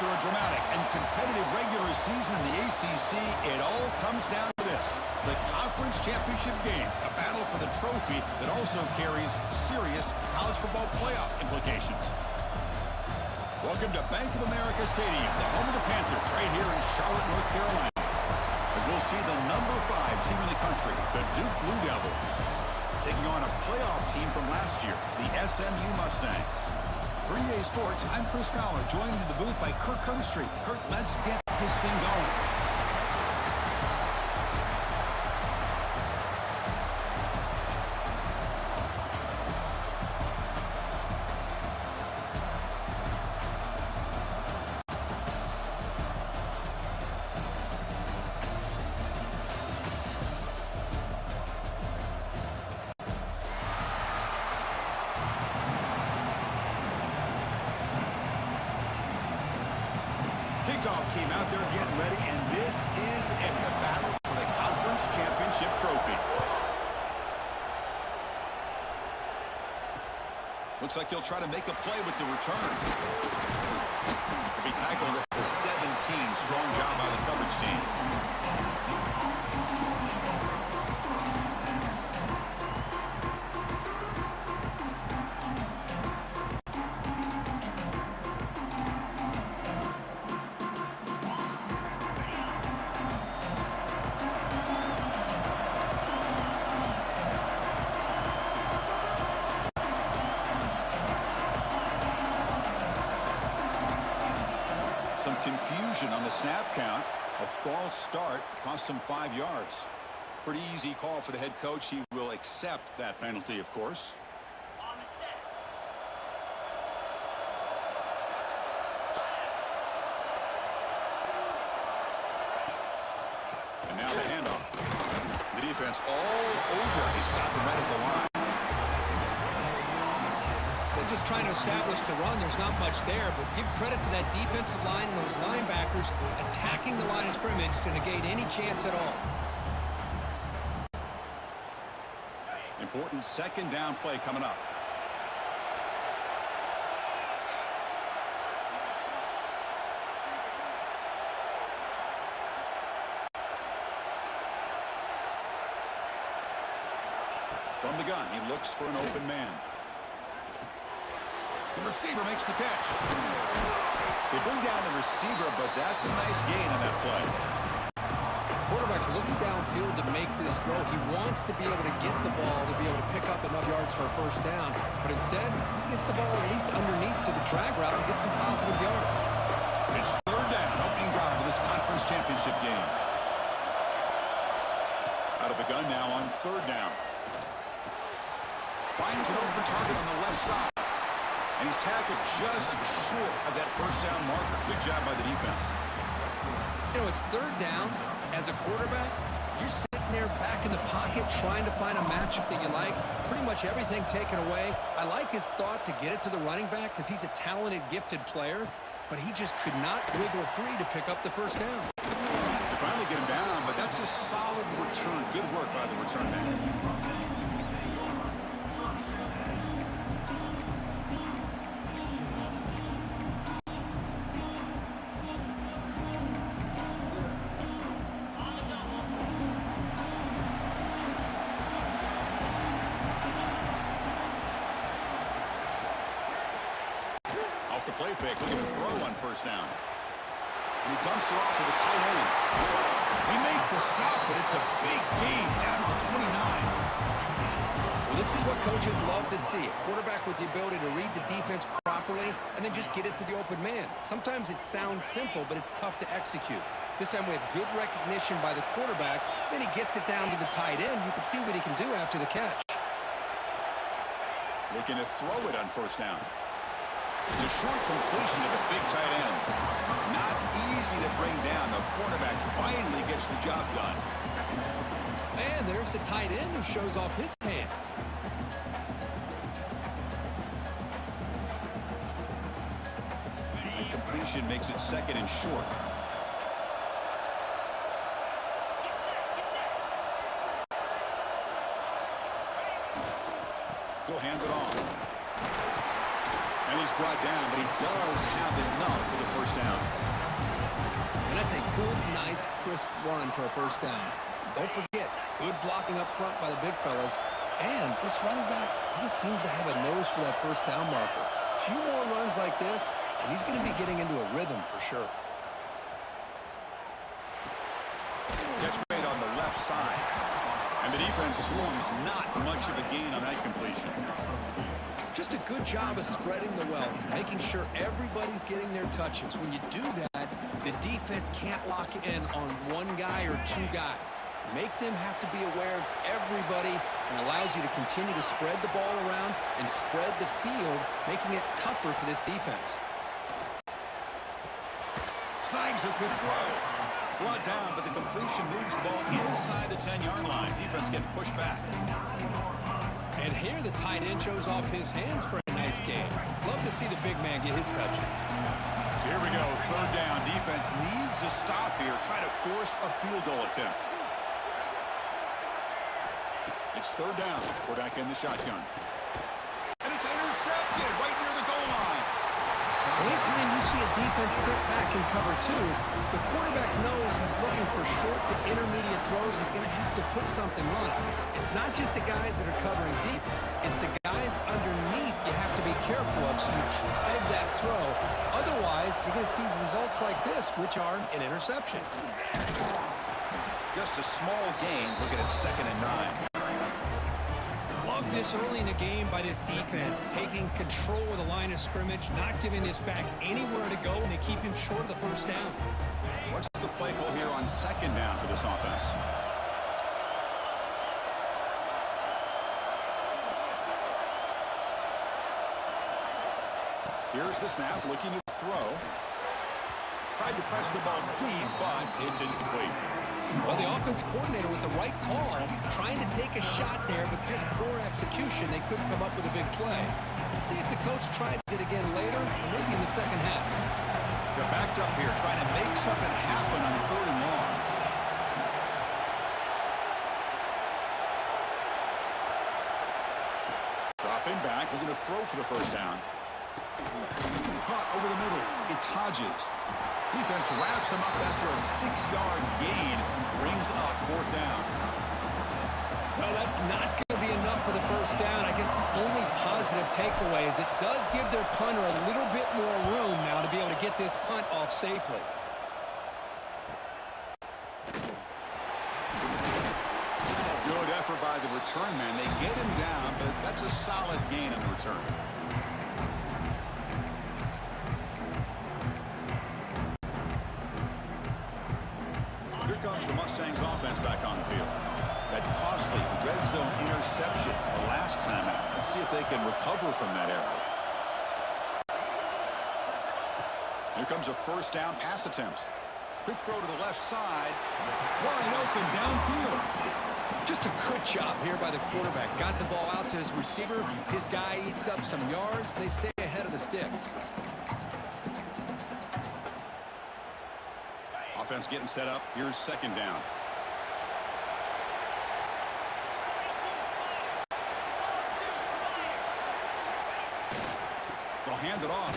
After a dramatic and competitive regular season in the ACC, it all comes down to this: the conference championship game, a battle for the trophy that also carries serious college football playoff implications. Welcome to Bank of America Stadium, the home of the Panthers, right here in Charlotte, North Carolina, as we'll see the number 5 team in the country, the Duke Blue Devils, taking on a playoff team from last year, the SMU Mustangs. For EA Sports, I'm Chris Fowler, joined in the booth by Kirk Herbstreit. Kirk, let's get this thing going. Kickoff team out there getting ready, and this is it, the battle for the conference championship trophy. Looks like he'll try to make a play with the return. He'll be tackled at the 17. Strong job by the coverage team. Some confusion on the snap count. A false start cost him 5 yards. Pretty easy call for the head coach. He will accept that penalty, of course. And now the handoff. The defense all over. They stop him right at the line. They're just trying to establish the run. There's not much there, but give credit to that defensive line and those linebackers attacking the line of scrimmage to negate any chance at all. Important second down play coming up. From the gun, he looks for an open man. The receiver makes the catch. They bring down the receiver, but that's a nice gain on that play. Quarterback looks downfield to make this throw. He wants to be able to get the ball to be able to pick up enough yards for a first down, but instead, he gets the ball at least underneath to the drag route and gets some positive yards. It's third down, opening drive of this conference championship game. Out of the gun now on third down. Finds an open target on the left side. And he's tackled just short of that first down marker. Good job by the defense. You know, it's third down. As a quarterback, you're sitting there back in the pocket trying to find a matchup that you like. Pretty much everything taken away. I like his thought to get it to the running back because he's a talented, gifted player, but he just could not wiggle free to pick up the first down. They finally get him down, but that's a solid return. Good work by the return man. Off the play fake, looking to throw on first down. And he dumps it off to the tight end. He made the stop, but it's a big gain down to the 29. Well, this is what coaches love to see. A quarterback with the ability to read the defense properly and then just get it to the open man. Sometimes it sounds simple, but it's tough to execute. This time we have good recognition by the quarterback. Then he gets it down to the tight end. You can see what he can do after the catch. Looking to throw it on first down. It's a short completion to the big tight end. Not easy to bring down. The quarterback finally gets the job done. And there's the tight end who shows off his hands. And completion makes it second and short. He'll hand it off. And he's brought down, but he does have enough for the first down. And that's a good, nice, crisp run for a first down. Don't forget, good blocking up front by the big fellas. And this running back, he just seems to have a nose for that first down marker. A few more runs like this, and he's going to be getting into a rhythm for sure. Catch made on the left side. And the defense swarms not much of a gain on that completion. Just a good job of spreading the wealth, making sure everybody's getting their touches. When you do that, the defense can't lock in on one guy or two guys. Make them have to be aware of everybody and allows you to continue to spread the ball around and spread the field, making it tougher for this defense. Slangs a good throw. Brought down, but the completion moves the ball inside the 10-yard line. Defense getting pushed back. And here the tight end shows off his hands for a nice game. Love to see the big man get his touches. So here we go, third down. Defense needs a stop here, trying to force a field goal attempt. It's third down. We're back in the shotgun. And it's intercepted right near the goal line. Anytime you see a defense sit back and cover two, the quarterback knows he's looking for short to intermediate throws. He's going to have to put something on it. It's not just the guys that are covering deep. It's the guys underneath you have to be careful of so you drive that throw. Otherwise, you're going to see results like this, which are an interception. Just a small gain. Looking at 2nd and 9. Love this early in the game by this defense, taking control of the line of scrimmage, not giving this back anywhere to go, and they keep him short of the first down. What's the play call here on 2nd down for this offense? Here's the snap, looking to throw. Tried to press the ball deep, but it's incomplete. Well, the offense coordinator with the right call, trying to take a shot there, but just poor execution. They couldn't come up with a big play. Let's see if the coach tries it again later, or maybe in the second half. They're backed up here, trying to make something happen on 3rd and long. Dropping back, looking to throw for the first down. Caught over the middle. It's Hodges. Defense wraps him up after a 6-yard gain. Brings up 4th down. Well, that's not going to be enough for the first down. I guess the only positive takeaway is it does give their punter a little bit more room now to be able to get this punt off safely. Good effort by the return man. They get him down, but that's a solid gain on the return. Here comes the Mustangs offense back on the field. That costly red zone interception the last time out. Let's see if they can recover from that error. Here comes a first down pass attempt. Quick throw to the left side. Wide open downfield. Just a good job here by the quarterback. Got the ball out to his receiver. His guy eats up some yards. They stay ahead of the sticks. Offense getting set up. Here's 2nd down. They'll hand it off.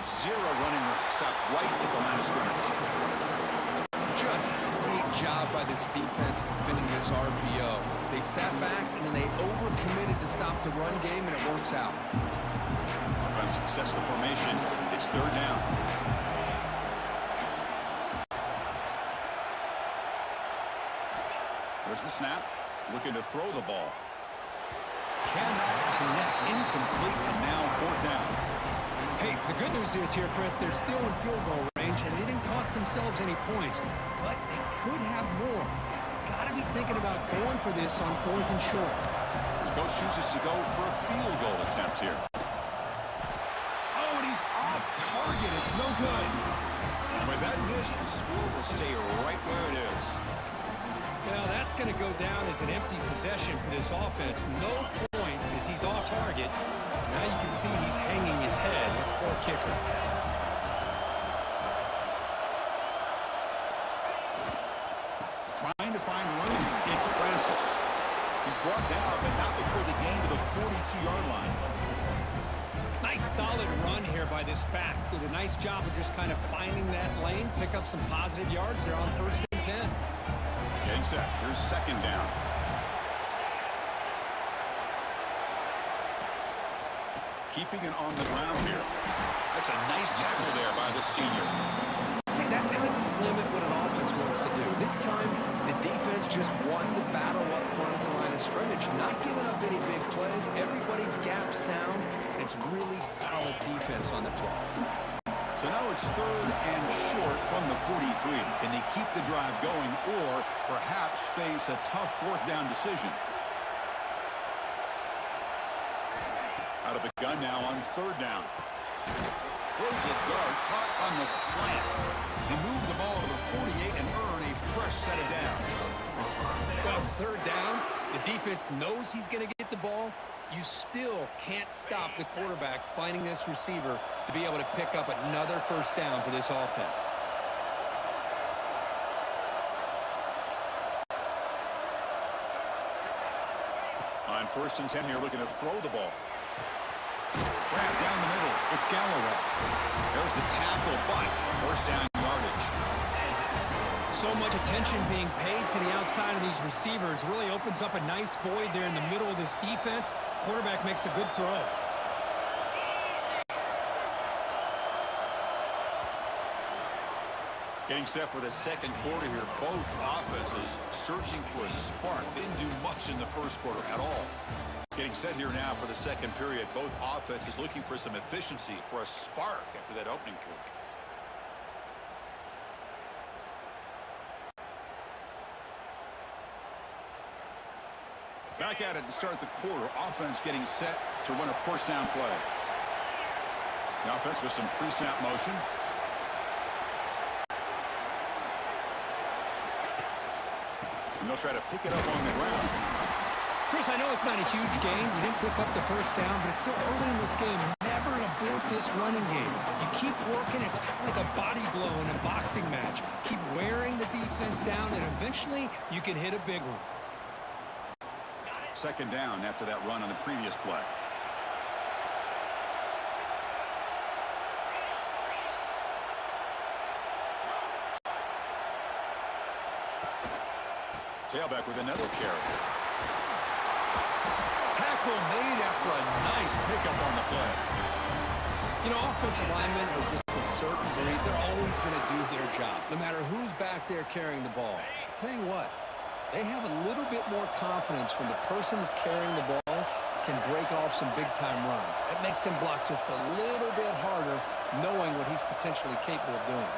0 running room. Stop right at the line of scrimmage. Just great job by this defense defending this RPO. They sat back and then they overcommitted to stop the run game, and it works out. Offense sets the formation. It's 3rd down. There's the snap. Looking to throw the ball. Cannot connect. Incomplete, and now 4th down. Hey, the good news is here, Chris, they're still in field goal range, and they didn't cost themselves any points, but they could have more. They've got to be thinking about going for this on 4th and short. The coach chooses to go for a field goal attempt here. Oh, and he's off target. It's no good. And with that miss, the score will stay right where it is. Well, that's going to go down as an empty possession for this offense. No points as he's off target. Now you can see he's hanging his head. Poor kicker. Trying to find room. It's Francis. He's brought down, but not before the gain to the 42-yard line. Nice solid run here by this back. Did a nice job of just kind of finding that lane, pick up some positive yards there on 1st and 10. Getting set. Here's 2nd down. Keeping it on the ground here. That's a nice tackle there by the senior. See, that's how you limit what an offense wants to do. This time, the defense just won the battle up front at the line of scrimmage, not giving up any big plays. Everybody's gap sound. It's really solid defense on the play. So now it's 3rd and short from the 43. Can they keep the drive going or perhaps face a tough 4th down decision? Out of the gun now on 3rd down. Throws a dart, caught on the slant. They move the ball to the 48 and earn a fresh set of downs. Well, it's 3rd down. The defense knows he's going to get the ball. You still can't stop the quarterback finding this receiver to be able to pick up another 1st down for this offense. On 1st and 10 here, looking to throw the ball. Wrap down the middle. It's Galloway. There's the tackle, but 1st down yardage. So much attention being paid to the outside of these receivers really opens up a nice void there in the middle of this defense. Quarterback makes a good throw. Getting set for the 2nd quarter here. Both offenses searching for a spark. Didn't do much in the 1st quarter at all. Getting set here now for the 2nd period. Both offenses looking for some efficiency, for a spark after that opening quarter. Back at it to start the quarter. Offense getting set to run a 1st down play. The offense with some pre-snap motion. And they'll try to pick it up on the ground. Chris, I know it's not a huge gain. You didn't pick up the 1st down, but it's still early in this game. Never abort this running game. You keep working. It's kind of like a body blow in a boxing match. Keep wearing the defense down, and eventually you can hit a big one. 2nd down after that run on the previous play. Tailback with another carry. Tackle made after a nice pickup on the play. You know, offensive linemen are just a certain breed. They're always going to do their job, no matter who's back there carrying the ball. I'll tell you what, they have a little bit more confidence when the person that's carrying the ball can break off some big-time runs. That makes him block just a little bit harder, knowing what he's potentially capable of doing.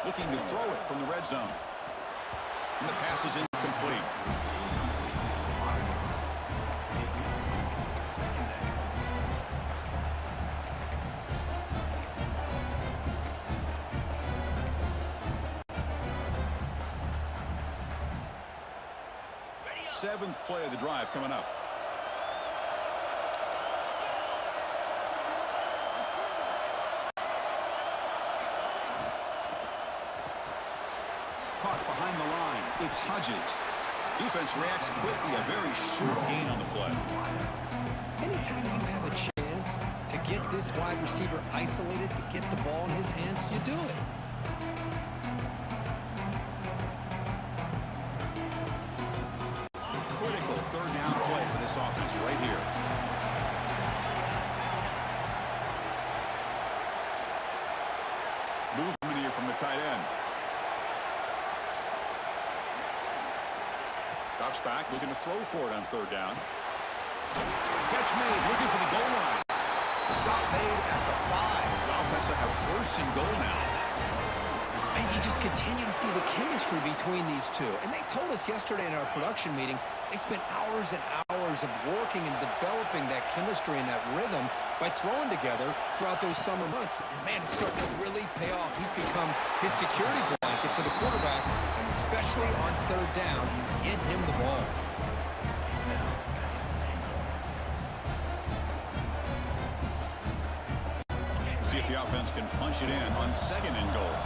Looking to throw it from the red zone. And the pass is incomplete. Seventh play of the drive coming up. Caught behind the line. It's Hodges. Defense reacts quickly. A very short gain on the play. Anytime you have a chance to get this wide receiver isolated, to get the ball in his hands, you do it. Critical third down play for this offense right here. Movement here from the tight end. Drops back, looking to throw for it on third down. Catch made, looking for the goal line. Stop made at the 5. The offense will have first and goal now. And you just continue to see the chemistry between these two. And they told us yesterday in our production meeting, they spent hours and hours of working and developing that chemistry and that rhythm by throwing together throughout those summer months. And, man, it's starting to really pay off. He's become his security blanket for the quarterback, and especially on third down, get him the ball. See if the offense can punch it in on second and goal.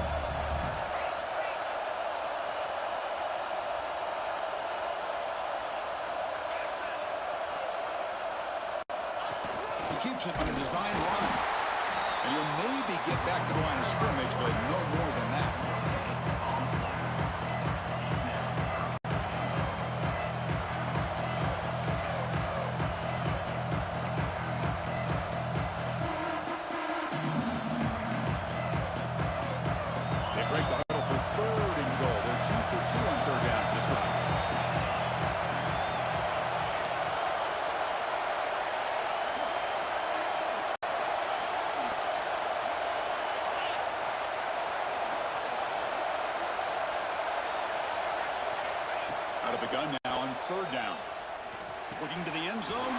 Keeps it design run. And he'll maybe get back to the line of scrimmage, but no more than that. They break the huddle for 3rd and goal. They're 2 for 2 on 3rd downs this drive. Out of the gun now on 3rd down. Looking to the end zone.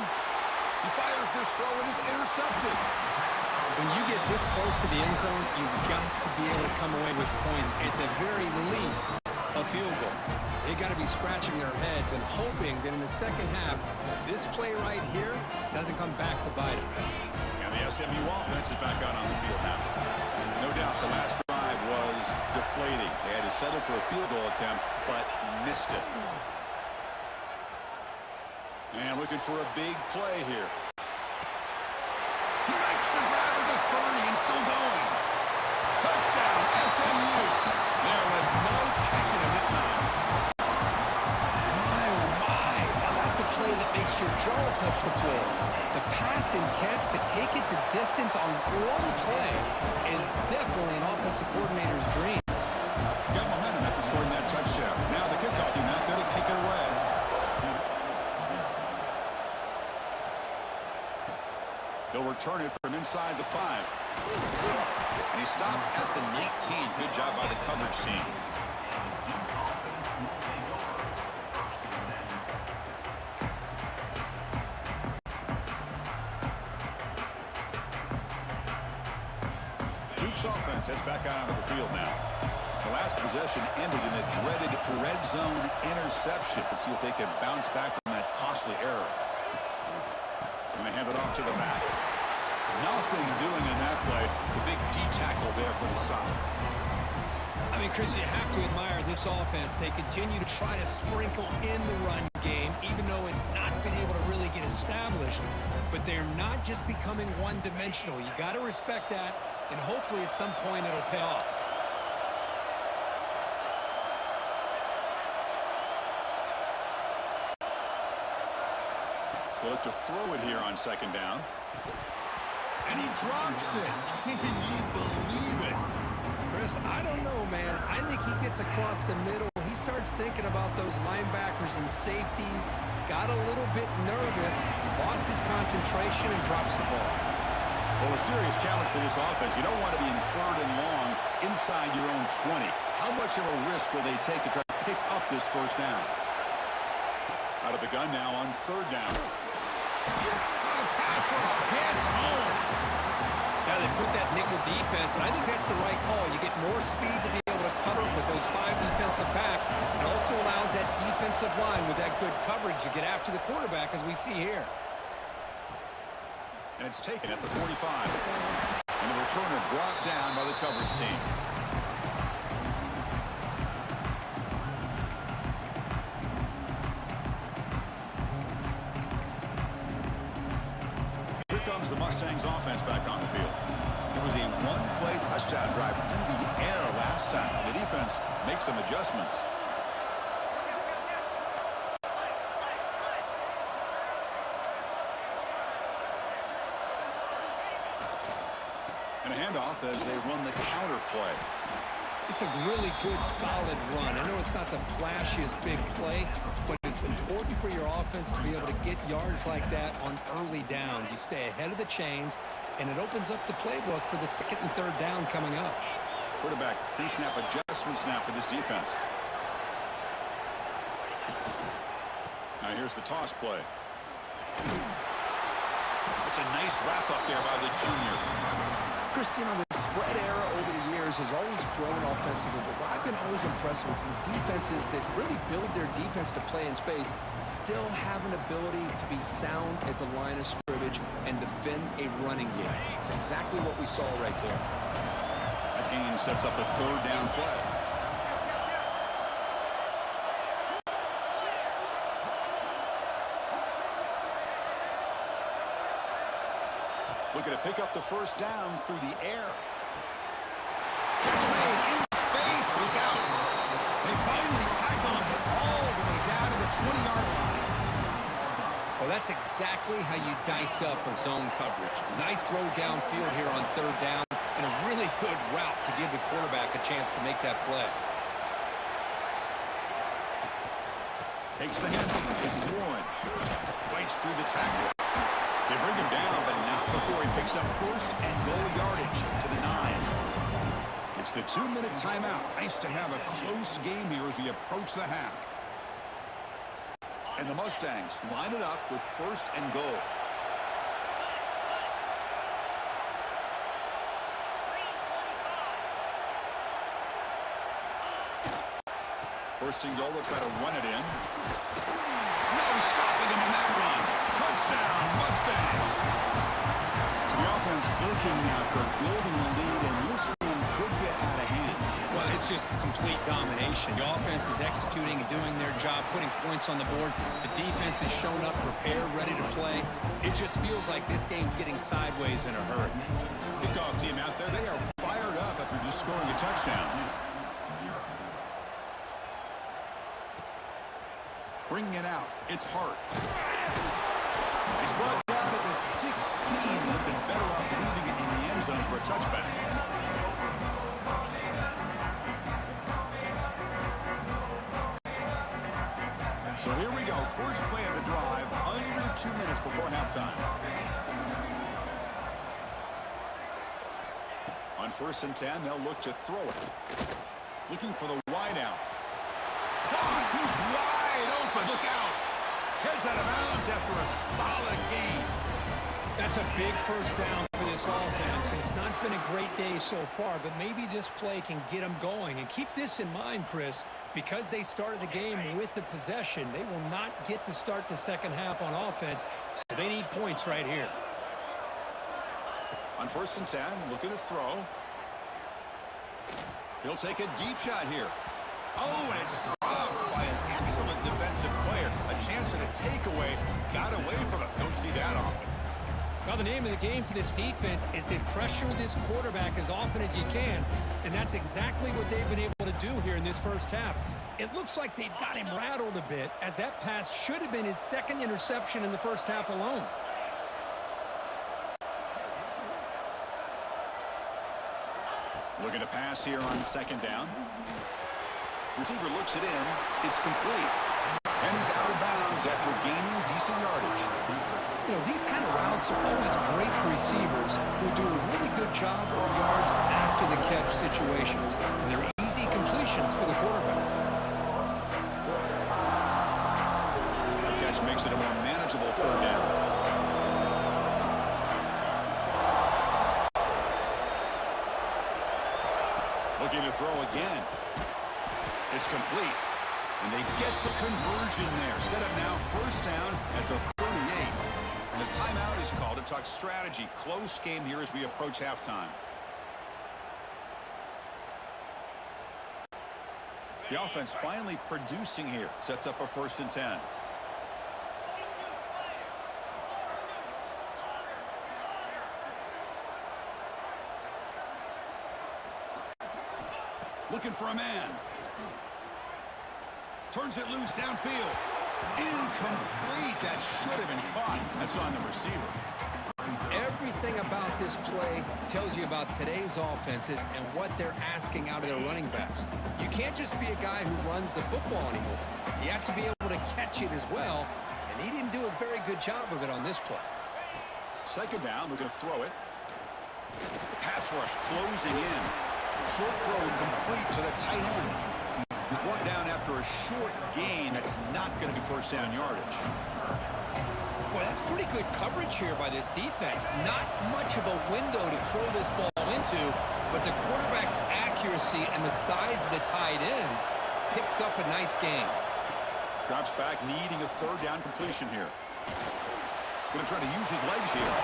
He fires this throw and it's intercepted. When you get this close to the end zone, you've got to be able to come away with points, at the very least, a field goal. They got to be scratching their heads and hoping that in the second half, this play right here doesn't come back to bite them. And the SMU offense is back out on the field now. No doubt the last drive was deflating. They had to settle for a field goal attempt, but missed it. And looking for a big play here. He makes the grab at the 30 and still going. Touchdown, SMU. There was no catching him at time. My, oh my. Now that's a play that makes your jaw touch the floor. The pass and catch to take it the distance on one play is definitely an offensive coordinator's dream. Got momentum after scoring that touchdown. Now the kickoff team out there to kick it away. He'll return it from inside the 5. And he stopped at the 19. Good job by the coverage team. Duke's offense heads back out onto the field now. The last possession ended in a dreaded red zone interception. Let's see if they can bounce back from that costly error. And they hand it off to the back. Nothing doing in that play. The big D tackle there for the stop. I mean, Chris, you have to admire this offense. They continue to try to sprinkle in the run game, even though it's not been able to really get established. But they're not just becoming one-dimensional. You got to respect that, and hopefully at some point it'll pay off. They look to throw it here on 2nd down. And he drops it. Can you believe it? Chris, I don't know, man. I think he gets across the middle. He starts thinking about those linebackers and safeties, got a little bit nervous, lost his concentration, and drops the ball. Well, a serious challenge for this offense. You don't want to be in 3rd and long inside your own 20. How much of a risk will they take to try to pick up this 1st down? Out of the gun now on 3rd down. The pass rush gets home. Now they put that nickel defense, and I think that's the right call. You get more speed to be able to cover with those 5 defensive backs. It also allows that defensive line with that good coverage to get after the quarterback, as we see here. And it's taken at the 45. And the returner brought down by the coverage team. The Mustangs offense back on the field. It was a 1-play touchdown drive through the air last time. The defense makes some adjustments. And a handoff as they run the counter play. It's a really good, solid run. I know it's not the flashiest big play, but it's important for your offense to be able to get yards like that on early downs. You stay ahead of the chains, and it opens up the playbook for the 2nd and 3rd down coming up. Quarterback pre-snap adjustments now for this defense. Now here's the toss play. It's a nice wrap up there by the junior. Chris, you know, the spread era over the years has always grown offensively, but what I've been always impressed with defenses that really build their defense to play in space still have an ability to be sound at the line of scrimmage and defend a running game. It's exactly what we saw right there. That gain sets up a 3rd down play. Looking to pick up the first down through the air. Catch made in space. Look out. They finally tackle him all the way down to the 20-yard line. Well, that's exactly how you dice up a zone coverage. Nice throw downfield here on third down, and a really good route to give the quarterback a chance to make that play. Takes the hit. It's Warren. Fights through the tackle. They bring him down, but not before he picks up first and goal yardage to the 9. It's the 2-minute timeout. Nice to have a close game here as we approach the half. And the Mustangs line it up with first and goal. First and goal, they'll try to run it in. No stopping him on that run. Touchdown, Mustangs. So the offense clicking now, Kirk, building the lead, and this one could get out of hand. Well, it's just complete domination. The offense is executing and doing their job, putting points on the board. The defense is shown up, prepared, ready to play. It just feels like this game's getting sideways in a hurry. Kickoff team out there, they are fired up after just scoring a touchdown. Bringing it out, it's Hart. He's brought down at the 16. Would have been better off leaving it in the end zone for a touchback. So here we go, first play of the drive, under 2 minutes before halftime. On first and 10, they'll look to throw it. Looking for the wide out. He's wide open, look out. Heads out of bounds after a solid gain. That's a big first down for this offense. It's not been a great day so far, but maybe this play can get them going. And keep this in mind, Chris, because they started the game with the possession, they will not get to start the second half on offense, so they need points right here. On first and 10, looking to throw. He'll take a deep shot here. Oh, and it's dropped by an excellent defensive player. A chance at a takeaway. Got away from it. Don't see that often. Well, the name of the game for this defense is to pressure this quarterback as often as you can, and that's exactly what they've been able to do here in this first half. It looks like they've got him rattled a bit, as that pass should have been his second interception in the first half alone. Looking to pass here on second down. Receiver looks it in. It's complete. And he's out of bounds after gaining decent yardage. You know, these kind of routes are always great for receivers who do a really good job of yards after the catch situations. And they're easy completions for the quarterback. The catch makes it a more manageable third down. Looking to throw again. It's complete. And they get the conversion there. Set up now, first down at the 38. And the timeout is called to talk strategy. Close game here as we approach halftime. The offense finally producing here. Sets up a first and 10. Looking for a man. Turns it loose downfield. Incomplete. That should have been caught. That's on the receiver. Everything about this play tells you about today's offenses and what they're asking out of their running backs. You can't just be a guy who runs the football anymore. You have to be able to catch it as well, and he didn't do a very good job of it on this play. Second down, we're going to throw it. The pass rush closing in. Short throw complete to the tight end. He's brought down after a short gain. That's not going to be first down yardage. Boy, that's pretty good coverage here by this defense. Not much of a window to throw this ball into, but the quarterback's accuracy and the size of the tight end picks up a nice gain. Drops back, needing a third down completion here. Going to try to use his legs here.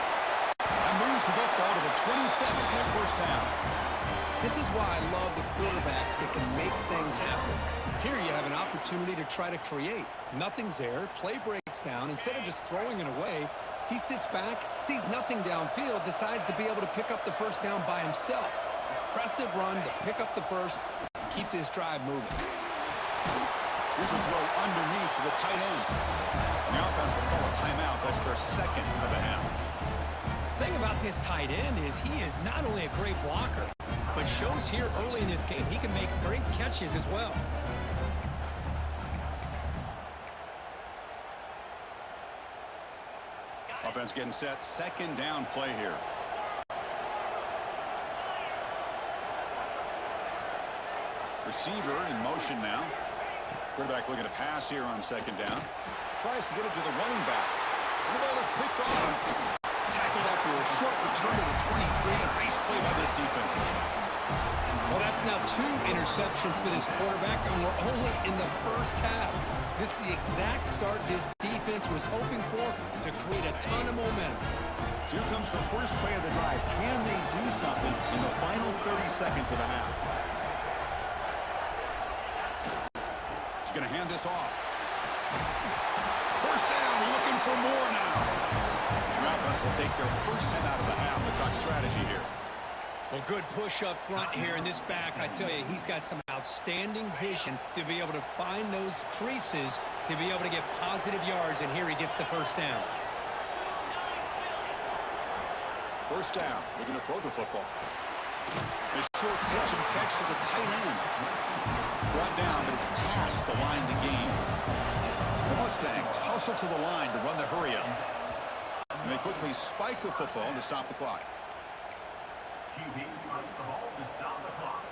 And moves the football to the 27 and first down. This is why I love the quarterbacks that can make things happen. Here you have an opportunity to try to create. Nothing's there. Play breaks down. Instead of just throwing it away, He sits back, sees nothing downfield, decides to be able to pick up the first down by himself. Impressive run to pick up the first, keep this drive moving. Here's a throw underneath to the tight end. And the offense will call a timeout. That's their second of the half. The thing about this tight end is he is not only a great blocker, but shows here early in this game he can make great catches as well. Offense getting set. Second down play here. Receiver in motion now. Quarterback looking to pass here on second down. Tries to get it to the running back. The ball is picked off. Tackled after a short return to the 23. Nice play by this defense. Well, that's now 2 interceptions for this quarterback, and we're only in the first half. This is the exact start this defense was hoping for to create a ton of momentum. Here comes the first play of the drive. Can they do something in the final 30 seconds of the half? He's going to hand this off. First down, looking for more now. The offense will take their first head out of the half. The talk strategy here. Well, good push up front here in this back. I tell you, he's got some outstanding vision to be able to find those creases to be able to get positive yards, and here he gets the first down. First down, looking to throw the football. A short pitch and catch to the tight end. Brought down, but it's past the line to gain. The Mustangs hustle to the line to run the hurry up. And they quickly spike the football to stop the clock. QB spikes the ball to stop the clock.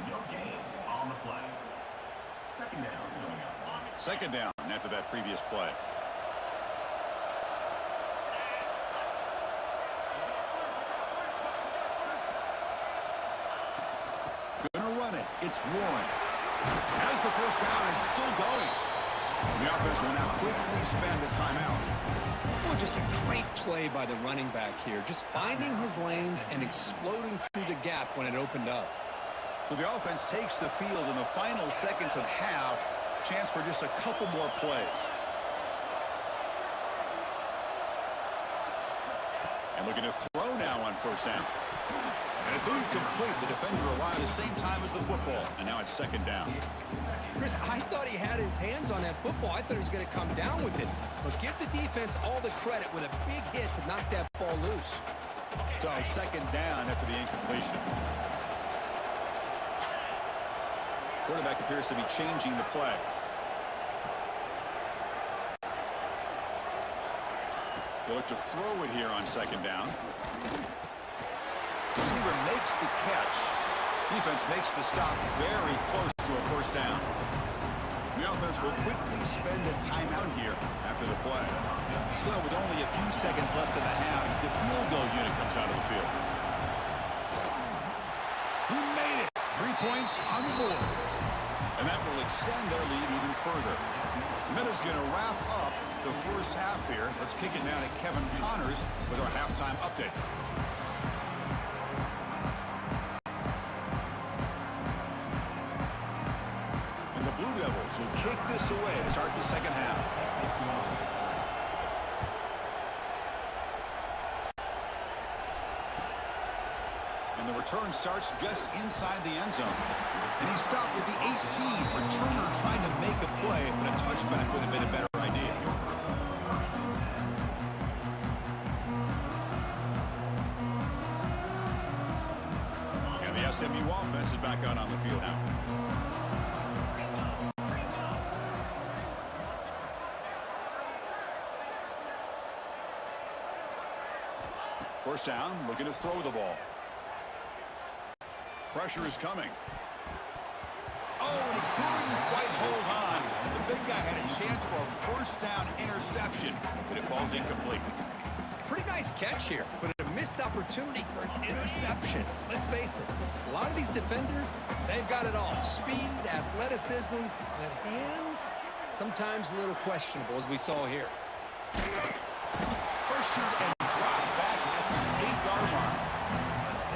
No gain on the play. Second down coming up. Second down after that previous play. Gonna run it. It's Warren. As the first down is still going. The offense will now quickly spend the timeout. Well, just a great play by the running back here. Just finding his lanes and exploding through the gap when it opened up. So the offense takes the field in the final seconds of half. Chance for just a couple more plays. And looking to throw now on first down. And it's incomplete. The defender arrived at the same time as the football. And now it's second down. Chris, I thought he had his hands on that football. I thought he was going to come down with it. But give the defense all the credit with a big hit to knock that ball loose. So second down after the incompletion. Quarterback appears to be changing the play. They look to throw it here on second down. Receiver makes the catch. Defense makes the stop very close to a first down. The offense will quickly spend a timeout here after the play. So with only a few seconds left in the half, the field goal unit comes out of the field. He made it. 3 points on the board. And that will extend their lead even further. Miller's going to wrap up the first half here. Let's kick it now to Kevin Connors with our halftime update. Blue Devils will kick this away to start the second half. And the return starts just inside the end zone. And he stopped with the 18. Returner trying to make a play, but a touchback would have been a better idea. And the SMU offense is back out on the field now. First down, looking to throw the ball. Pressure is coming. Oh, and he couldn't quite hold on. The big guy had a chance for a first down interception, but it falls incomplete. Pretty nice catch here, but a missed opportunity for an interception. Let's face it, a lot of these defenders, they've got it all. Speed, athleticism, but hands, sometimes a little questionable, as we saw here. Pressured and dropped back at the 8-yard line.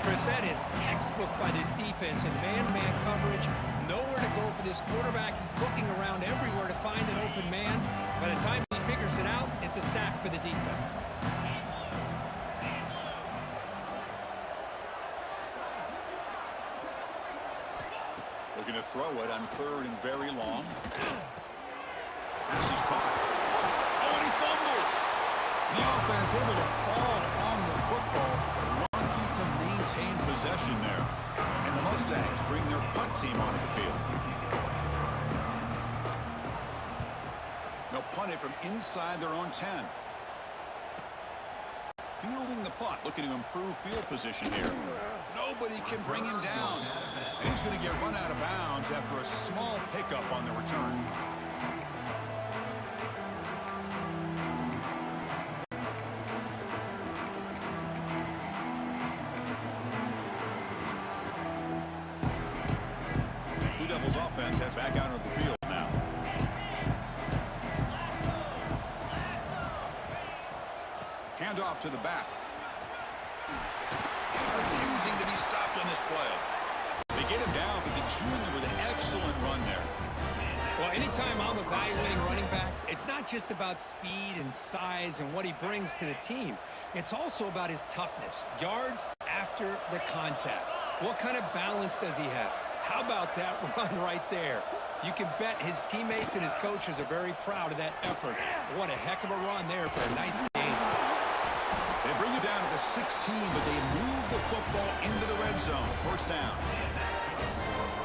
Chris, that is textbook by this defense and man-to-man coverage. Nowhere to go for this quarterback. He's looking around everywhere to find an open man. By the time he figures it out. It's a sack for the defense. Looking to throw it on 3rd and very long. Pass is caught. Oh, and he fumbles. The offense able to fall on the football, but lucky to maintain possession there. And the Mustangs bring their punt team onto the field. They'll punt it from inside their own 10. Fielding the punt, looking to improve field position here. Nobody can bring him down. And he's going to get run out of bounds after a small pickup on the return. Blue Devils offense heads back out of the field now. Hand off to the back. Refusing to be stopped on this play. They get him down, but the junior with an excellent run there. Well, anytime I'm evaluating running backs, it's not just about speed and size and what he brings to the team. It's also about his toughness. Yards after the contact. What kind of balance does he have? How about that run right there? You can bet his teammates and his coaches are very proud of that effort. What a heck of a run there for a nice game. They bring you down to the 16, but they move the football into the red zone. First down.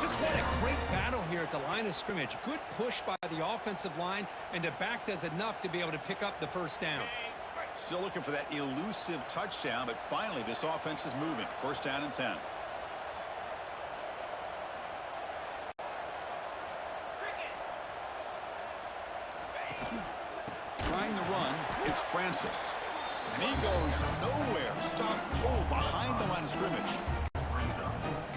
Just what a great battle here at the line of scrimmage. Good push by the offensive line, and the back does enough to be able to pick up the first down. Still looking for that elusive touchdown, but finally this offense is moving. First down and 10. Trying to run, it's Francis. And he goes nowhere. Stop cold behind the line of scrimmage.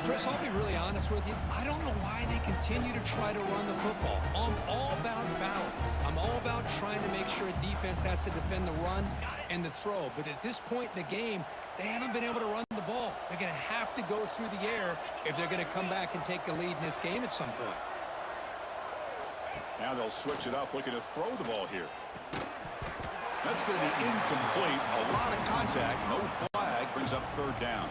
Chris, I'll be really honest with you. I don't know why they continue to try to run the football. I'm all about balance. I'm all about trying to make sure a defense has to defend the run and the throw. But at this point in the game, they haven't been able to run the ball. They're going to have to go through the air if they're going to come back and take the lead in this game at some point. Now they'll switch it up, looking to throw the ball here. That's going to be incomplete. A lot of contact. No flag. Brings up 3rd down.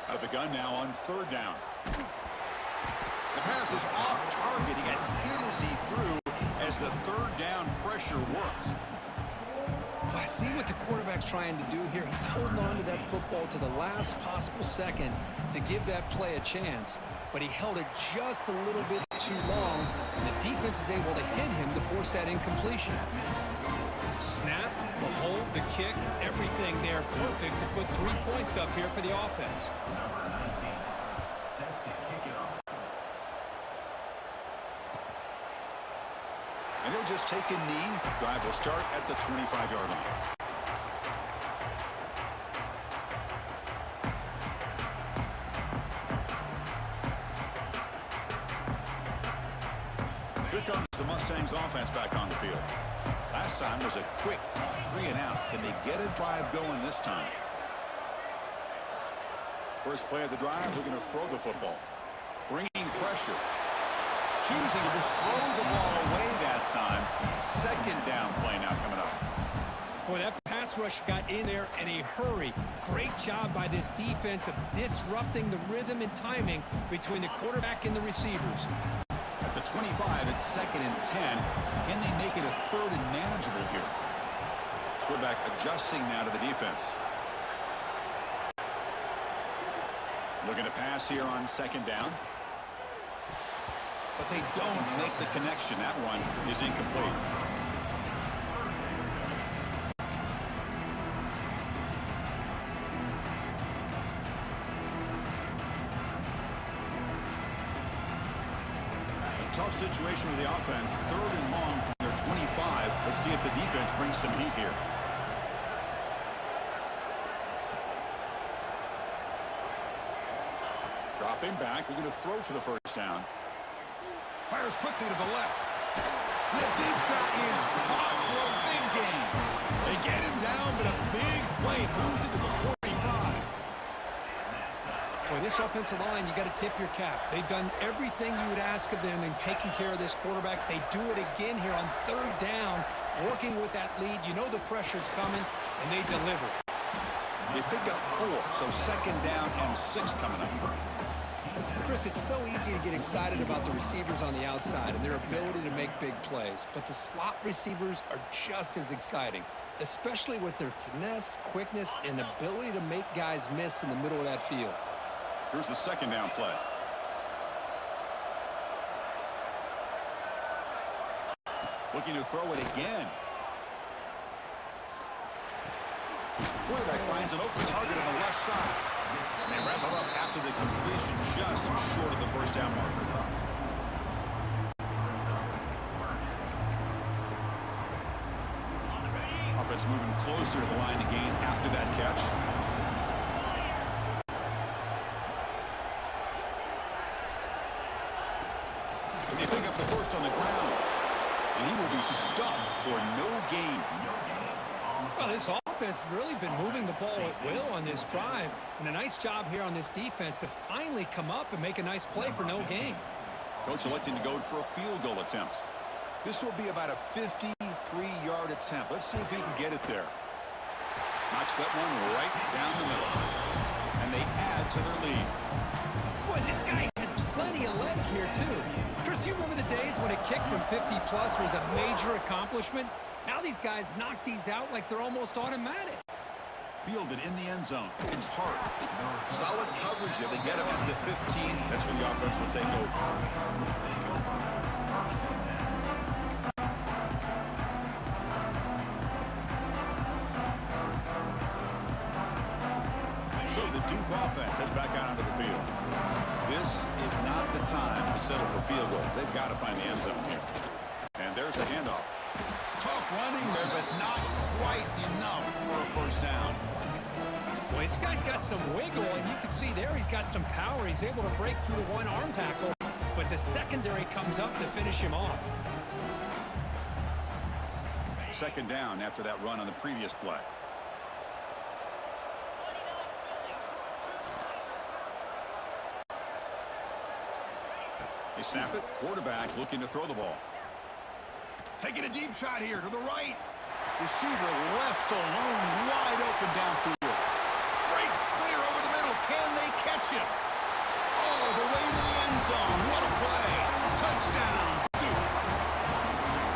Out of the gun now on 3rd down. The pass is off target. He got hit as he threw as the 3rd down pressure works. I see what the quarterback's trying to do here. He's holding on to that football to the last possible second to give that play a chance, but he held it just a little bit too long, and the defense is able to hit him to force that incompletion. Snap, the hold, the kick, everything there perfect to put 3 points up here for the offense. And he'll just take a knee. Drive will start at the 25-yard line. Here comes the Mustangs offense back on the field. Last time was a quick 3-and-out. Can they get a drive going this time? First play of the drive, they're going to throw the football. Bringing pressure. Choosing to just throw the ball away that time. 2nd down play now coming up. Boy, that pass rush got in there in a hurry. Great job by this defense of disrupting the rhythm and timing between the quarterback and the receivers. At the 25, it's 2nd and 10. Can they make it a 3rd and manageable here? Quarterback adjusting now to the defense. Looking to pass here on 2nd down. But they don't make the connection. That one is incomplete. A tough situation with the offense. 3rd and long from their 25. Let's see if the defense brings some heat here. Dropping back, looking to throw for the first down. Fires quickly to the left. The deep shot is caught for a big gain. They get him down, but a big play moves it to the 45. Boy, this offensive line, you got to tip your cap. They've done everything you would ask of them in taking care of this quarterback. They do it again here on third down, working with that lead. You know the pressure's coming, and they deliver. They pick up 4, so second down and 6 coming up. Chris, it's so easy to get excited about the receivers on the outside and their ability to make big plays, but the slot receivers are just as exciting, especially with their finesse, quickness, and ability to make guys miss in the middle of that field. Here's the second down play. Looking to throw it again. Quarterback finds an open target on the left side. They wrap it up after the completion, just short of the first down marker. Offense moving closer to the line to gain after that catch. And they pick up the first on the ground. And he will be stuffed for no gain. Well, this offense has really been moving the ball at will on this drive, and a nice job here on this defense to finally come up and make a nice play for no gain. Coach electing to go for a field goal attempt. This will be about a 53-yard attempt. Let's see if he can get it there. Knocks that one right down the middle. And they add to their lead. Boy, this guy had plenty of leg here, too. Chris, you remember the days when a kick from 50-plus was a major accomplishment? Now these guys knock these out like they're almost automatic. Fielded in the end zone. It's hard. Solid coverage here. They get him at the 15. That's where the offense will take over. So the Duke offense heads back out onto the field. This is not the time to settle for field goals. They've got to find the end zone here. And there's the handoff. Tough running there, but not quite enough for a first down. Boy, this guy's got some wiggle, and you can see there he's got some power. He's able to break through the one-arm tackle, but the secondary comes up to finish him off. Second down after that run on the previous play. They snap it. Quarterback looking to throw the ball. Taking a deep shot here to the right. Receiver left alone, wide open downfield. Breaks clear over the middle. Can they catch him? All the way to the end zone. What a play. Touchdown, Duke.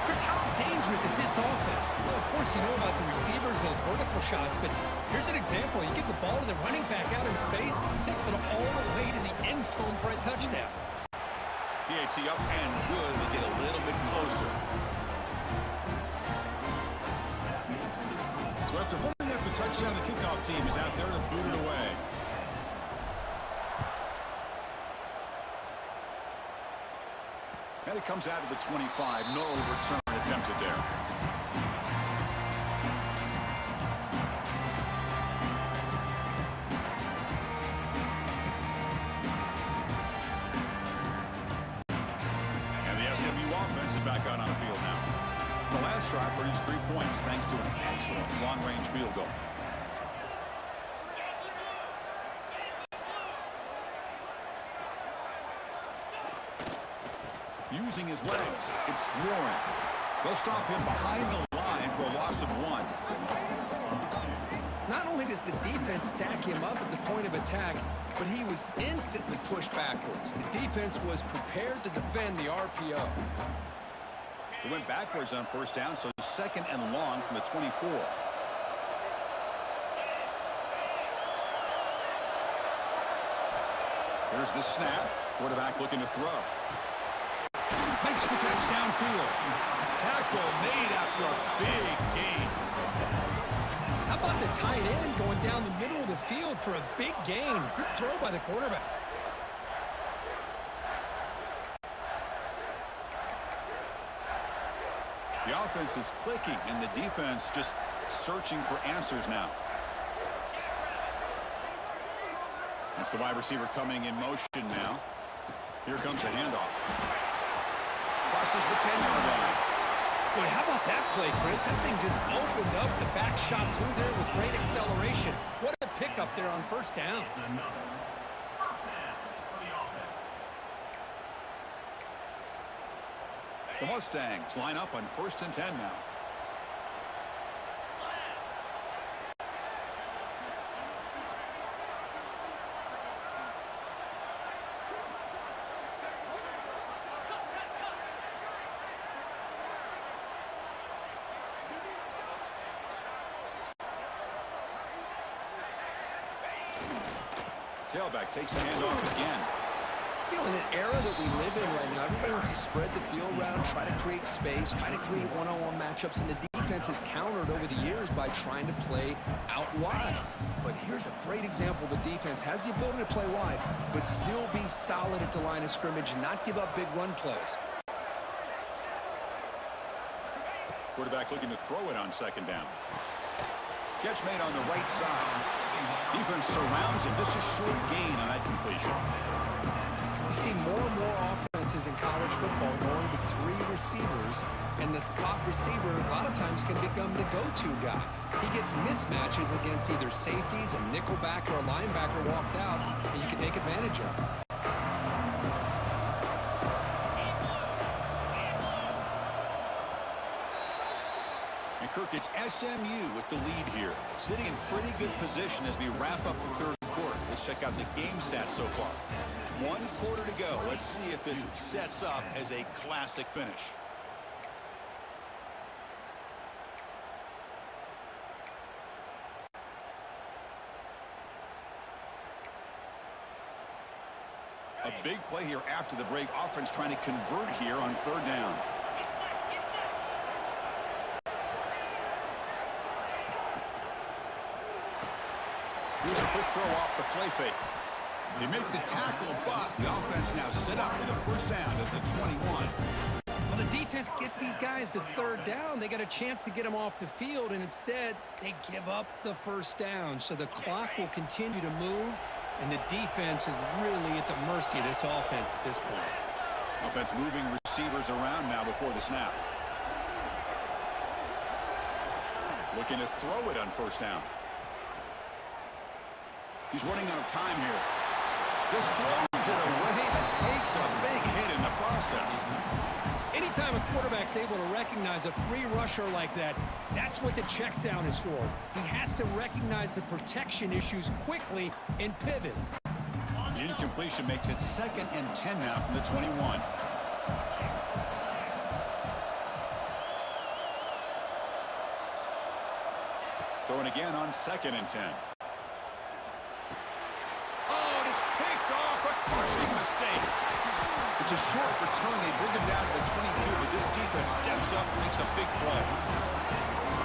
Chris, how dangerous is this offense? Well, of course, you know about the receivers, those vertical shots, but here's an example. You get the ball to the running back out in space, takes it all the way to the end zone for a touchdown. PAT up and good. They get a little bit closer. So after putting up the touchdown, the kickoff team is out there to boot it away. And it comes out of the 25. No return attempted there. And the SMU offense is back out on the field now. The last drive produced 3 points thanks to an excellent long-range field goal. Using his legs, it's Warren. They'll stop him behind the line for a loss of 1. Not only does the defense stack him up at the point of attack, but he was instantly pushed backwards. The defense was prepared to defend the RPO. They went backwards on first down, so second and long from the 24. Here's the snap. Quarterback looking to throw. Makes the catch downfield. Tackle made after a big gain. How about the tight end going down the middle of the field for a big gain? Good throw by the quarterback. The offense is clicking, and the defense just searching for answers now. It's the wide receiver coming in motion now. Here comes a handoff. Crosses the 10-yard line. Boy, how about that play, Chris? That thing just opened up the back shot through there with great acceleration. What a pickup there on first down. The Mustangs line up on 1st and 10 now. Tailback takes the handoff again. You know, in an era that we live in right now, everybody wants to spread the field around, try to create space, try to create one-on-one matchups, and the defense has countered over the years by trying to play out wide. But here's a great example. The defense has the ability to play wide, but still be solid at the line of scrimmage and not give up big run plays. Quarterback looking to throw it on 2nd down. Catch made on the right side. Defense surrounds him. Just a short gain on that completion. You see more and more offenses in college football going to 3 receivers, and the slot receiver a lot of times can become the go-to guy. He gets mismatches against either safeties, a nickelback, or a linebacker walked out, and you can take advantage of it. And Kirk, it's SMU with the lead here. Sitting in pretty good position as we wrap up the 3rd quarter. Let's check out the game stats so far. 1 quarter to go. Let's see if this sets up as a classic finish. A big play here after the break. Offense trying to convert here on 3rd down. Here's a quick throw off the play fake. They make the tackle, but the offense now set up with a 1st down at the 21. Well, the defense gets these guys to 3rd down. They got a chance to get them off the field, and instead they give up the 1st down. So the clock will continue to move, and the defense is really at the mercy of this offense at this point. Offense moving receivers around now before the snap. Looking to throw it on 1st down. He's running out of time here. Just throws it away and takes a big hit in the process. Anytime a quarterback's able to recognize a free rusher like that, that's what the check down is for. He has to recognize the protection issues quickly and pivot. The incompletion makes it 2nd and 10 now from the 21. Throwing again on 2nd and 10. Crushing mistake. It's a short return. They bring him down to the 22, but this defense steps up and makes a big play.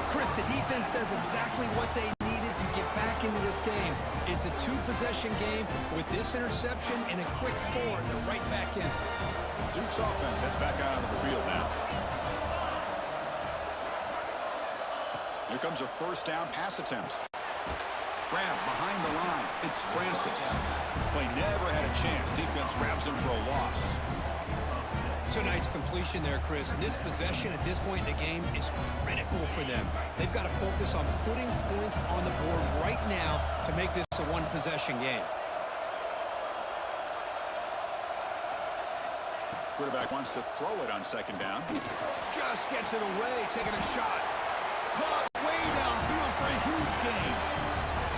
Chris, the defense does exactly what they needed to get back into this game. It's a 2-possession game with this interception and a quick score. They're right back in. Duke's offense heads back out of the field now. Here comes a 1st down pass attempt. Grab behind the line. It's Francis. Play never had a chance. Defense grabs him for a loss. It's a nice completion there, Chris. And this possession at this point in the game is critical for them. They've got to focus on putting points on the board right now to make this a 1-possession game. Quarterback wants to throw it on 2nd down. Just gets it away, taking a shot. Caught way downfield for a huge gain.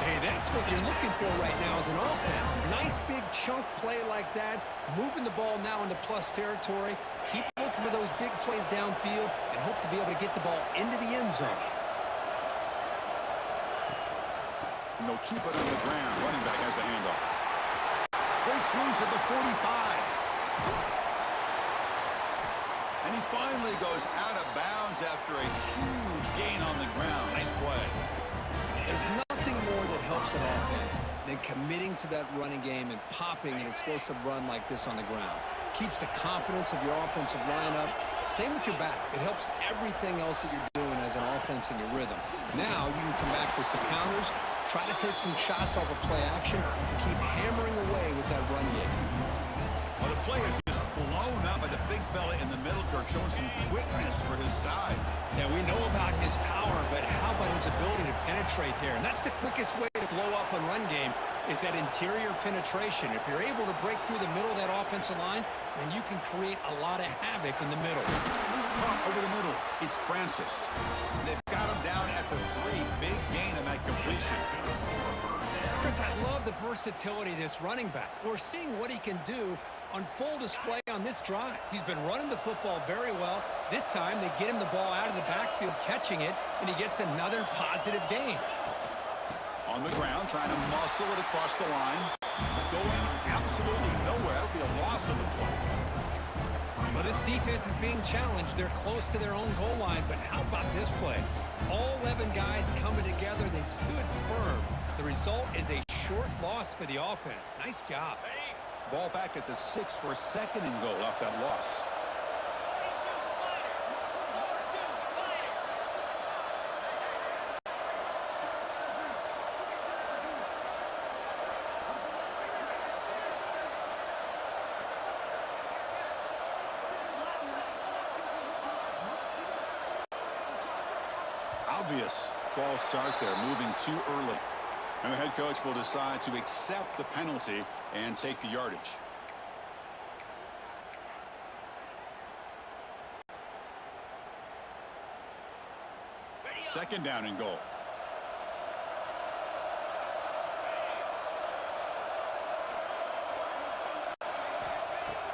Hey, that's what you're looking for right now as an offense. Nice big chunk play like that, moving the ball now into plus territory. Keep looking for those big plays downfield and hope to be able to get the ball into the end zone. And they'll keep it on the ground. Running back has the handoff. Breaks loose at the 45. And he finally goes out of bounds after a huge gain on the ground. Nice play. There's nothing more that helps an offense than committing to that running game and popping an explosive run like this on the ground. Keeps the confidence of your offensive lineup. Same with your back. It helps everything else that you're doing as an offense in your rhythm. Now you can come back with some counters, Try to take some shots off of play action and keep hammering away with that run game. Well, the play is just blown up by the big fella in the middle, Kirk, showing some quickness for his size. Yeah, we know about his power, but how about his ability to penetrate there? And that's the quickest way to blow up a run game, is that interior penetration. If you're able to break through the middle of that offensive line, then you can create a lot of havoc in the middle. Caught over the middle. It's Francis. They've got him down at the 3. Big gain on that completion. Chris, I love the versatility of this running back. We're seeing what he can do on full display on this drive. He's been running the football very well. This time, they get him the ball out of the backfield, catching it, and he gets another positive gain. On the ground, trying to muscle it across the line. Going absolutely nowhere. It'll be a loss of the play. Well, this defense is being challenged. They're close to their own goal line, but how about this play? All 11 guys coming together. They stood firm. The result is a short loss for the offense. Nice job. Ball back at the 6 for a 2nd and goal off that loss. Obvious false start there, moving too early. And the head coach will decide to accept the penalty and take the yardage. Second down and goal.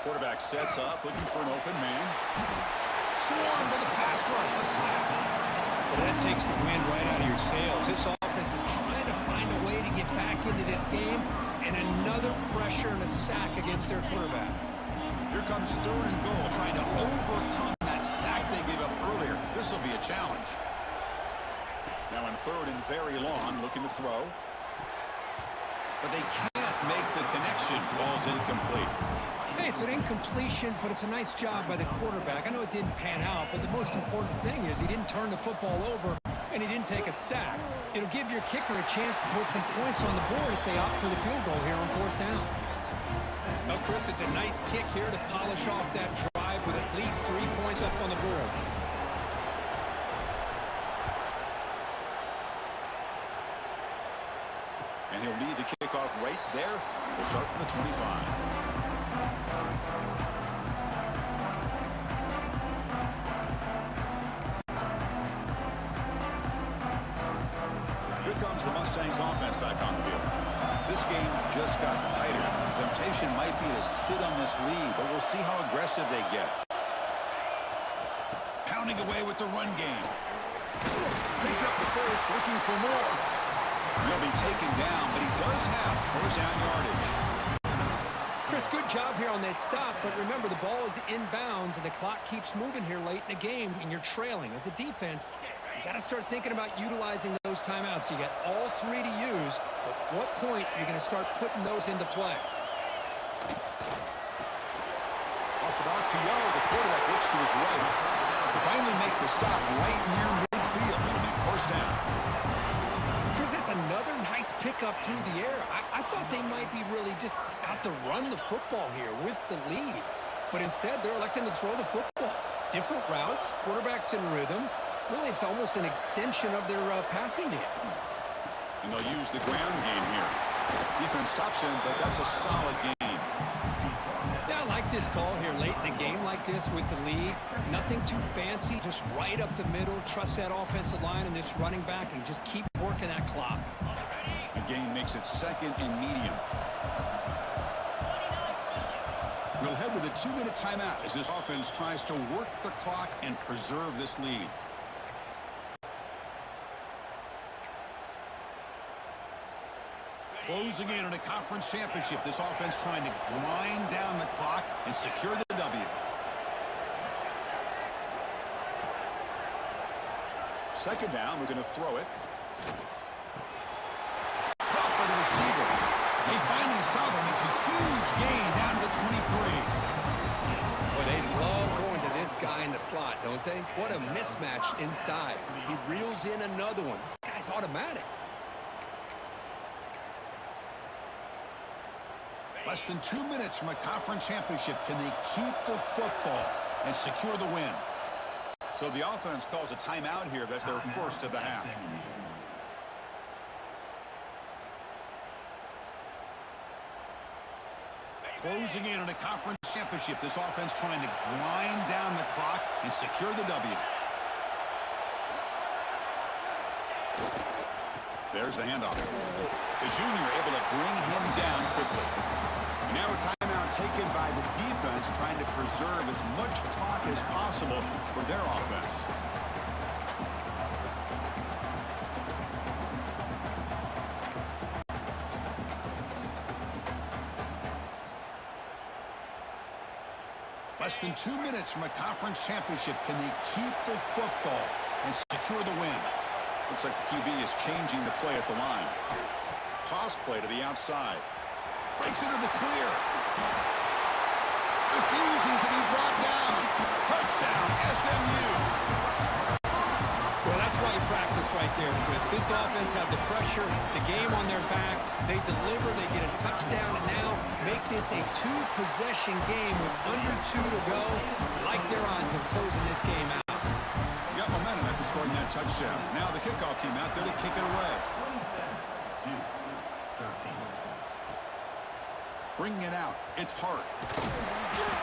Quarterback sets up, looking for an open man. Swarmed with a pass rush, a sack. Well, that takes the wind right out of your sails. This offense is trying to find a way to get back into this game, and another pressure and a sack against their quarterback. Here comes 3rd and goal, trying to overcome that sack they gave up earlier. This will be a challenge. Now in 3rd and very long, looking to throw. But they can't make the connection. Ball's incomplete. Hey, it's an incompletion, but it's a nice job by the quarterback. I know it didn't pan out, but the most important thing is he didn't turn the football over, and he didn't take a sack. It'll give your kicker a chance to put some points on the board if they opt for the field goal here on 4th down. Now, Chris, it's a nice kick here to polish off that drive with at least 3 points up on the board. And he'll lead the kickoff right there. We'll start from the 25. Here comes the Mustangs offense back on the field. This game just got tighter. The temptation might be to sit on this lead, but we'll see how aggressive they get. Pounding away with the run game. Picks up the first, looking for more. He'll be taken down, but he does have 1st down yardage. Chris, good job here on that stop, but remember, the ball is inbounds, and the clock keeps moving here late in the game, and you're trailing. As a defense, you got to start thinking about utilizing those timeouts. You got all 3 to use. At what point are you going to start putting those into play? Off an RPO, the quarterback looks to his right. They finally make the stop right near midfield. It'll be 1st down. Chris, that's another nice pickup through the air. I thought they might be really just out to run the football here with the lead. But instead, they're electing to throw the football. Different routes, quarterbacks in rhythm. Really, it's almost an extension of their passing game. And they'll use the ground game here. Defense stops him, but that's a solid game. Yeah, I like this call here late in the game like this with the lead. Nothing too fancy, just right up the middle. Trust that offensive line and this running back and just keep working that clock. The game makes it 2nd and medium. We'll head with a 2-minute timeout as this offense tries to work the clock and preserve this lead. Closing in on a conference championship, this offense trying to grind down the clock and secure the W. Second down, we're going to throw it. Caught by the receiver. They finally stop him. It's a huge gain down to the 23. Well, they love going to this guy in the slot, don't they? What a mismatch inside. He reels in another one. This guy's automatic. Less than 2 minutes from a conference championship. Can they keep the football and secure the win? So the offense calls a timeout here. That's their first of the half. Closing in on a conference championship. This offense trying to grind down the clock and secure the W. There's the handoff. The junior able to bring him down quickly. And now a timeout taken by the defense, trying to preserve as much clock as possible for their offense. Less than 2 minutes from a conference championship. Can they keep the football and secure the win? Looks like the QB is changing the play at the line. Toss play to the outside. Breaks into the clear. Refusing to be brought down. Touchdown, SMU. Well, that's why you practice right there, Chris. This offense had the pressure, the game on their back. They deliver, they get a touchdown, and now make this a two-possession game with under 2 to go. Like their odds of closing this game out. Got momentum after scoring that touchdown. Now the kickoff team out there to kick it away. 27-13. Bringing it out. It's Hart.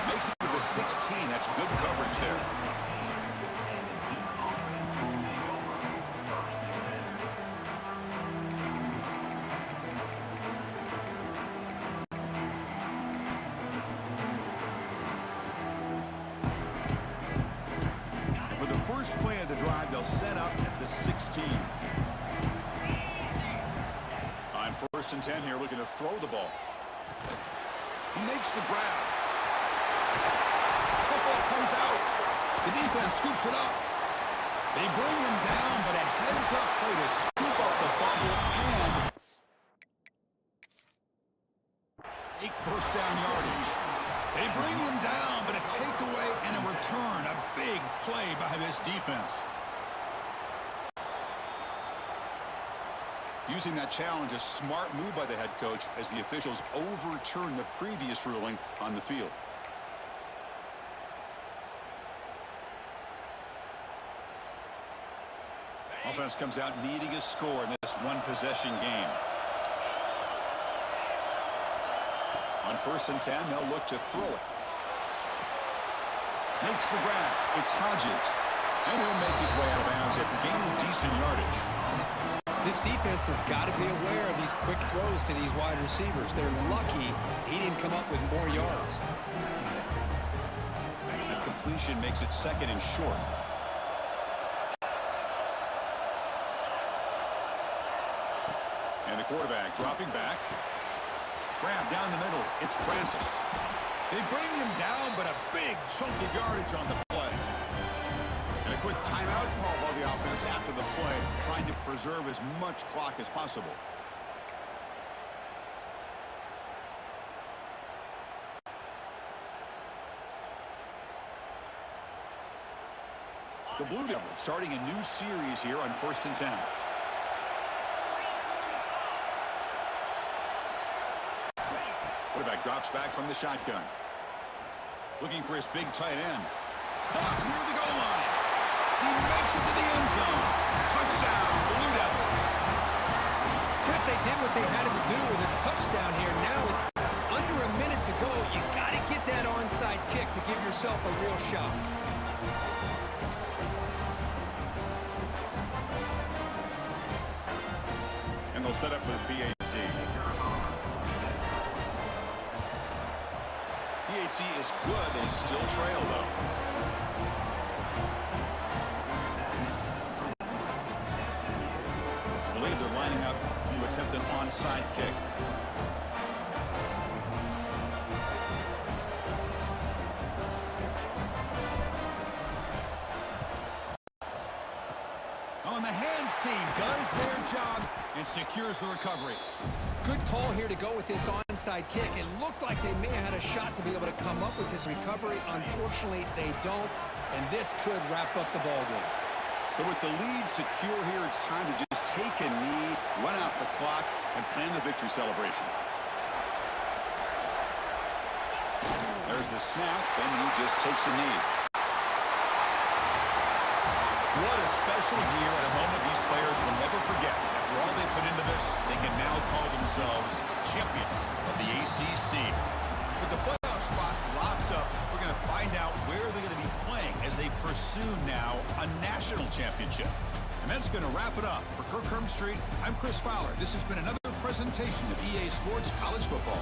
Makes it to the 16. That's good coverage there. For the first play of the drive, they'll set up at the 16. On 1st and 10 here, looking to throw the ball. He makes the grab. Football comes out. The defense scoops it up. They bring him down, but a heads-up play to scoop up the fumble and take first down yardage. They bring him down, but a takeaway and a return. A big play by this defense. Using that challenge, a smart move by the head coach as the officials overturn the previous ruling on the field. Offense comes out needing a score in this one-possession game. On 1st and 10, they'll look to throw it. Makes the grab. It's Hodges. And he'll make his way out of bounds after gaining decent yardage. This defense has got to be aware of these quick throws to these wide receivers. They're lucky he didn't come up with more yards. The completion makes it 2nd and short. And the quarterback dropping back. Grab down the middle. It's Francis. They bring him down, but a big chunk of yardage on the play. And a quick timeout call by the offense after the play, trying to preserve as much clock as possible. The Blue Devils starting a new series here on 1st and 10. Quarterback drops back from the shotgun. Looking for his big tight end. Caught near the goal line. He makes it to the end zone. Touchdown, Blue Devils. Chris, they did what they had to do with this touchdown here. Now with under a minute to go, you got to get that onside kick to give yourself a real shot. And they'll set up for the PAT. PAT is good. They still trail, though. I believe they're lining up to attempt an onside kick. On the hands team does their job and secures the recovery. Good call here to go with this onside kick. It looked like they may have had a shot to be able to come up with this recovery. Unfortunately, they don't, and this could wrap up the ballgame. So with the lead secure here, it's time to just take a knee, run out the clock, and plan the victory celebration. There's the snap, and he just takes a knee. What a special year and a moment these players will never forget. After all they put into this, they can now call themselves champions of the ACC. With the playoff spot locked up, we're going to find out where they're going to be playing as they pursue now a national championship. And that's going to wrap it up. For Kirk Street, I'm Chris Fowler. This has been another presentation of EA Sports College Football.